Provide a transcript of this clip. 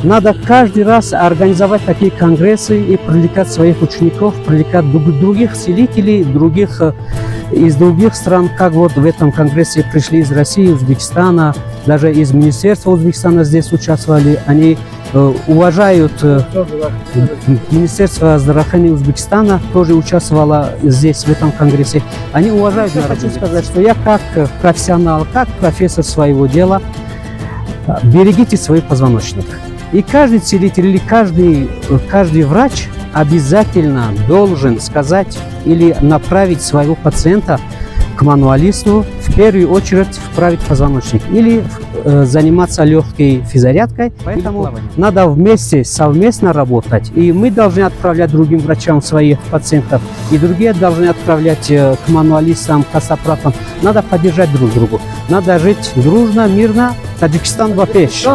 надо каждый раз организовать такие конгрессы и привлекать своих учеников, привлекать других целителей, из других стран, как вот в этом конгрессе пришли из России, Узбекистана, даже из Министерства Узбекистана здесь участвовали. Они уважают Министерство здравоохранения Узбекистана, тоже участвовало здесь, в этом конгрессе. Они уважают. Я хочу сказать, что я как профессионал, как профессор своего дела, берегите свой позвоночник. И каждый целитель или каждый врач обязательно должен сказать или направить своего пациента к мануалисту, в первую очередь вправить позвоночник или заниматься легкой физзарядкой. Поэтому надо совместно работать. И мы должны отправлять другим врачам своих пациентов, и другие должны отправлять к мануалистам, к остеопатам. Надо поддержать друг друга. Надо жить дружно, мирно. Таджикистан в Апеш.